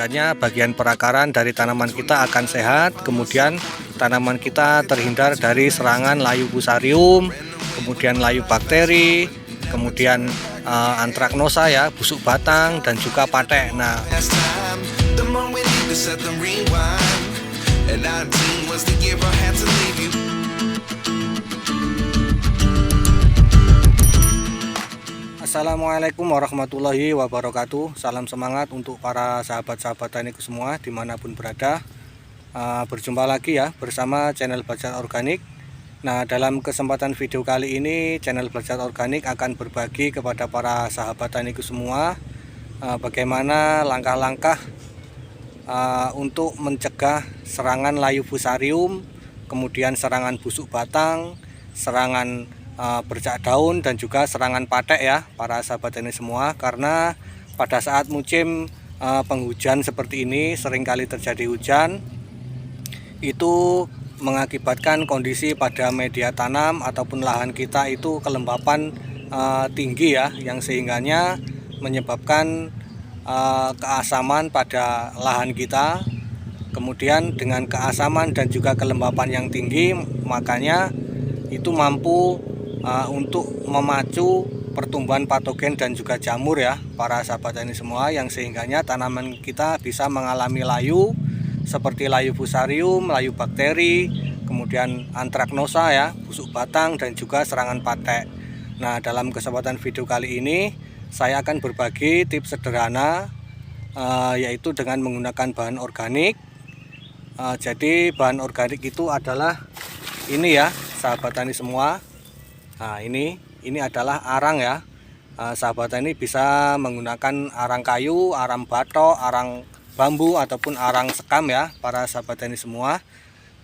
sehingganya bagian perakaran dari tanaman kita akan sehat, kemudian tanaman kita terhindar dari serangan layu fusarium, kemudian layu bakteri, kemudian antraknosa ya, busuk batang, dan juga patek. Nah, Assalamualaikum warahmatullahi wabarakatuh. Salam semangat untuk para sahabat-sahabat taniku semua dimanapun berada. Berjumpa lagi ya bersama channel Belajar Organik. Nah, dalam kesempatan video kali ini channel Belajar Organik akan berbagi kepada para sahabat taniku semua bagaimana langkah-langkah untuk mencegah serangan layu fusarium, kemudian serangan busuk batang, serangan bercak daun, dan juga serangan patek ya para sahabat ini semua. Karena pada saat musim penghujan seperti ini, seringkali terjadi hujan, itu mengakibatkan kondisi pada media tanam ataupun lahan kita itu kelembapan tinggi ya, yang sehingganya menyebabkan keasaman pada lahan kita. Kemudian dengan keasaman dan juga kelembapan yang tinggi, makanya itu mampu untuk memacu pertumbuhan patogen dan juga jamur ya para sahabat ini semua, yang sehingganya tanaman kita bisa mengalami layu seperti layu fusarium, layu bakteri, kemudian antraknosa ya, busuk batang, dan juga serangan patek. Nah, dalam kesempatan video kali ini saya akan berbagi tips sederhana yaitu dengan menggunakan bahan organik. Jadi bahan organik itu adalah ini ya sahabat tani semua. Nah, ini adalah arang ya. Sahabat tani bisa menggunakan arang kayu, arang batok, arang bambu, ataupun arang sekam ya para sahabat tani semua.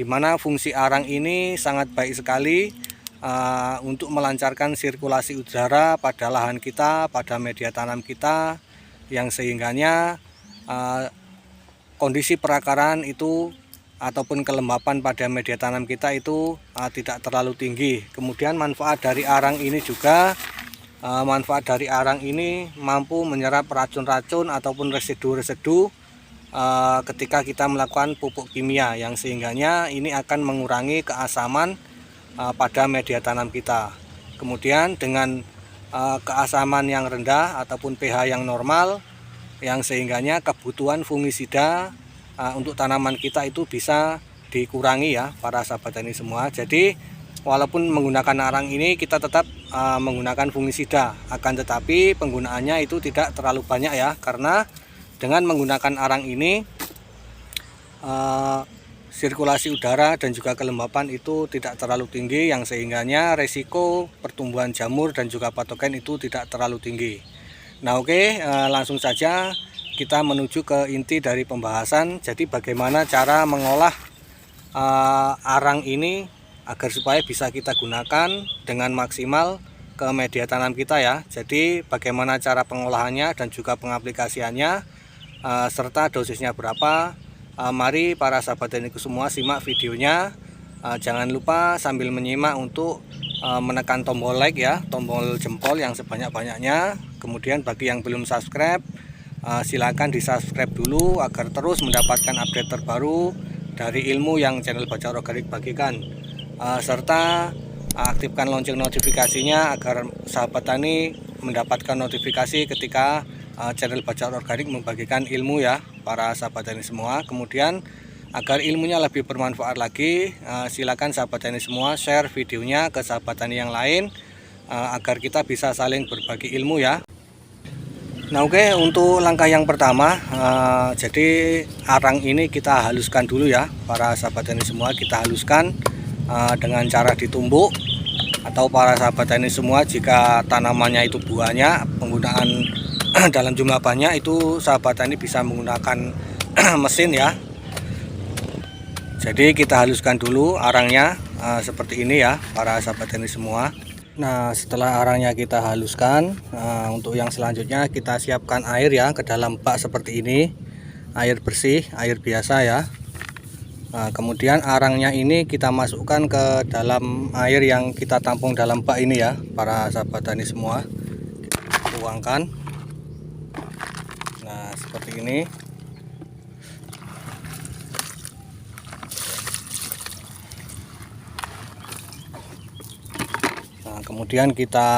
Dimana fungsi arang ini sangat baik sekali untuk melancarkan sirkulasi udara pada lahan kita, pada media tanam kita, yang sehingganya kondisi perakaran itu ataupun kelembapan pada media tanam kita itu tidak terlalu tinggi. Kemudian manfaat dari arang ini juga mampu menyerap racun-racun ataupun residu-residu ketika kita melakukan pupuk kimia, yang sehingganya ini akan mengurangi keasaman pada media tanam kita. Kemudian dengan keasaman yang rendah ataupun pH yang normal, yang sehingganya kebutuhan fungisida untuk tanaman kita itu bisa dikurangi ya para sahabat tani semua. Jadi walaupun menggunakan arang ini kita tetap menggunakan fungisida, akan tetapi penggunaannya itu tidak terlalu banyak ya, karena dengan menggunakan arang ini sirkulasi udara dan juga kelembapan itu tidak terlalu tinggi, yang sehingganya resiko pertumbuhan jamur dan juga patogen itu tidak terlalu tinggi. Nah, oke, langsung saja kita menuju ke inti dari pembahasan. Jadi bagaimana cara mengolah arang ini agar supaya bisa kita gunakan dengan maksimal ke media tanam kita ya. Jadi bagaimana cara pengolahannya dan juga pengaplikasiannya serta dosisnya berapa. Mari para sahabat taniku semua simak videonya. Jangan lupa sambil menyimak untuk menekan tombol like ya, tombol jempol yang sebanyak-banyaknya. Kemudian bagi yang belum subscribe, silakan di subscribe dulu agar terus mendapatkan update terbaru dari ilmu yang channel Belajar Organik bagikan. Serta aktifkan lonceng notifikasinya agar sahabat tani mendapatkan notifikasi ketika channel Belajar Organik membagikan ilmu ya para sahabat tani semua. Kemudian agar ilmunya lebih bermanfaat lagi, silakan sahabat tani semua share videonya ke sahabat tani yang lain agar kita bisa saling berbagi ilmu ya. Nah, oke, untuk langkah yang pertama, jadi arang ini kita haluskan dulu ya para sahabat tani semua. Kita haluskan dengan cara ditumbuk, atau para sahabat tani semua jika tanamannya itu buahnya penggunaan dalam jumlah banyak, itu sahabat tani bisa menggunakan mesin ya. Jadi kita haluskan dulu arangnya seperti ini ya para sahabat tani semua. Nah, setelah arangnya kita haluskan, untuk yang selanjutnya kita siapkan air ya ke dalam bak seperti ini. Air bersih, air biasa ya. Kemudian arangnya ini kita masukkan ke dalam air yang kita tampung dalam bak ini ya para sahabat tani semua. Kita tuangkan. Nah, seperti ini. Nah, kemudian kita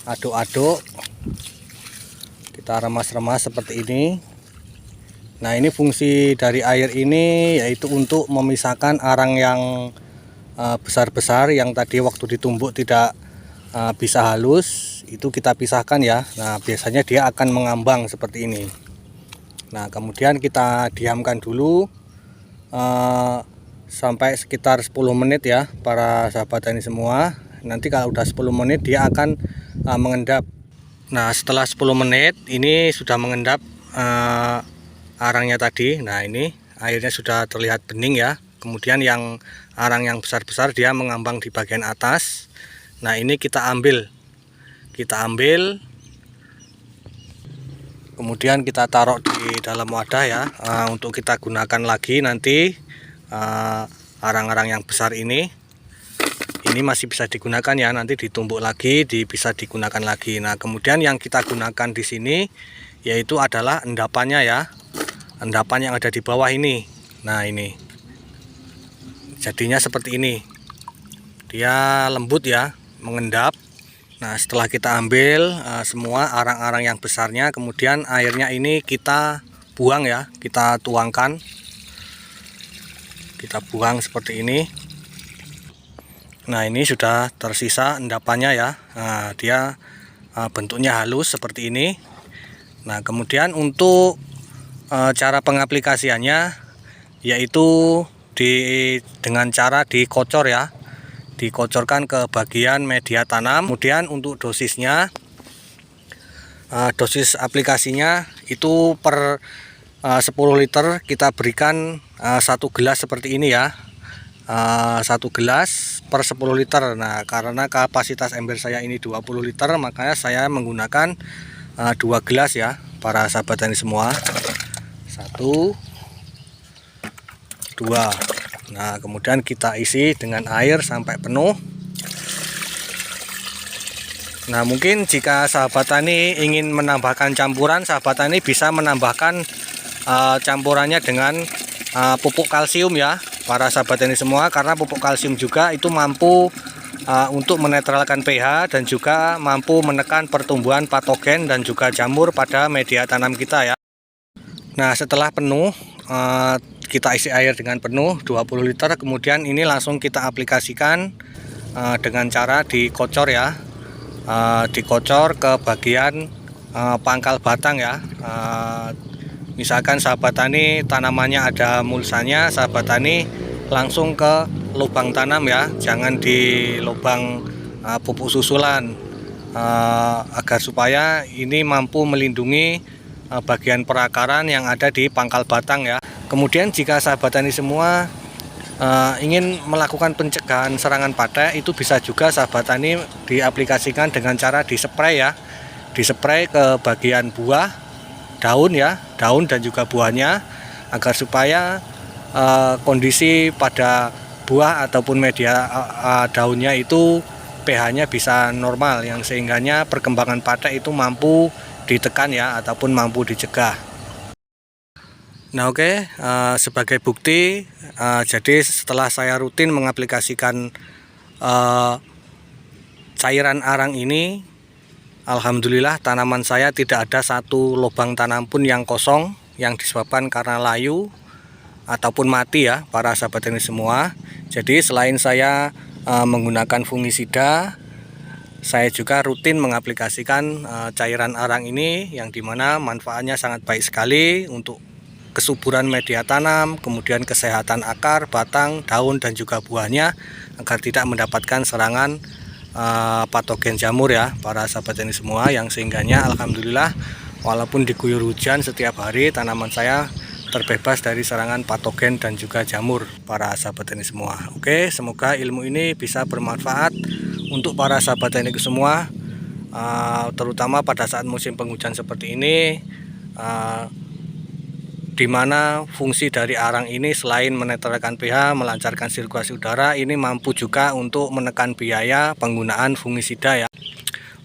aduk-aduk, kita remas-remas seperti ini. Nah, ini fungsi dari air ini yaitu untuk memisahkan arang yang besar-besar yang tadi waktu ditumbuk tidak bisa halus, itu kita pisahkan ya. Nah, biasanya dia akan mengambang seperti ini. Nah, kemudian kita diamkan dulu sampai sekitar 10 menit ya para sahabat tani semua. Nanti kalau udah 10 menit dia akan mengendap. Nah, setelah 10 menit ini sudah mengendap arangnya tadi. Nah, ini airnya sudah terlihat bening ya. Kemudian yang arang yang besar-besar dia mengambang di bagian atas. Nah, ini kita ambil. Kemudian kita taruh di dalam wadah ya, untuk kita gunakan lagi nanti. Arang-arang yang besar ini masih bisa digunakan ya, nanti ditumbuk lagi, bisa digunakan lagi. Nah, kemudian yang kita gunakan di sini yaitu adalah endapannya ya, endapan yang ada di bawah ini. Nah, ini jadinya seperti ini, dia lembut ya, mengendap. Nah, setelah kita ambil semua arang-arang yang besarnya, kemudian airnya ini kita buang ya, kita tuangkan, kita buang seperti ini. Nah, ini sudah tersisa endapannya ya. Nah, dia bentuknya halus seperti ini. Nah, kemudian untuk cara pengaplikasiannya yaitu dengan cara dikocor ya, dikocorkan ke bagian media tanam. Kemudian untuk dosisnya, dosis aplikasinya itu per 10 liter kita berikan 1 gelas seperti ini ya, 1 gelas per 10 liter. Nah, karena kapasitas ember saya ini 20 liter, makanya saya menggunakan 2 gelas ya para sahabat tani semua. 1, 2. Nah, kemudian kita isi dengan air sampai penuh. Nah, mungkin jika sahabat tani ingin menambahkan campuran, sahabat tani bisa menambahkan campurannya dengan pupuk kalsium ya para sahabat tani semua, karena pupuk kalsium juga itu mampu untuk menetralkan pH dan juga mampu menekan pertumbuhan patogen dan juga jamur pada media tanam kita ya. Nah, setelah penuh, kita isi air dengan penuh 20 liter, kemudian ini langsung kita aplikasikan dengan cara dikocor ya, dikocor ke bagian pangkal batang ya. Misalkan sahabat tani tanamannya ada mulsanya, sahabat tani langsung ke lubang tanam ya, jangan di lubang pupuk susulan, agar supaya ini mampu melindungi bagian perakaran yang ada di pangkal batang ya. Kemudian jika sahabat tani semua ingin melakukan pencegahan serangan patek, itu bisa juga sahabat tani diaplikasikan dengan cara dispray ya, dispray ke bagian buah, daun ya, daun dan juga buahnya, agar supaya kondisi pada buah ataupun media daunnya itu pH-nya bisa normal, yang sehingganya perkembangan patek itu mampu ditekan ya, ataupun mampu dicegah. Nah, oke, sebagai bukti, jadi setelah saya rutin mengaplikasikan cairan arang ini, alhamdulillah tanaman saya tidak ada satu lubang tanam pun yang kosong yang disebabkan karena layu ataupun mati ya para sahabat tani semua. Jadi selain saya menggunakan fungisida, saya juga rutin mengaplikasikan cairan arang ini, yang dimana manfaatnya sangat baik sekali untuk kesuburan media tanam, kemudian kesehatan akar, batang, daun dan juga buahnya, agar tidak mendapatkan serangan patogen jamur ya para sahabat tani semua, yang sehingganya alhamdulillah walaupun diguyur hujan setiap hari, tanaman saya terbebas dari serangan patogen dan juga jamur para sahabat tani semua. Oke, semoga ilmu ini bisa bermanfaat untuk para sahabat tani semua, terutama pada saat musim penghujan seperti ini, di mana fungsi dari arang ini selain menetralkan pH, melancarkan sirkulasi udara, ini mampu juga untuk menekan biaya penggunaan fungisida ya.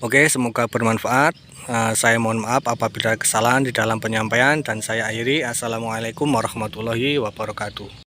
Oke, semoga bermanfaat. Saya mohon maaf apabila ada kesalahan di dalam penyampaian, dan saya akhiri. Assalamualaikum warahmatullahi wabarakatuh.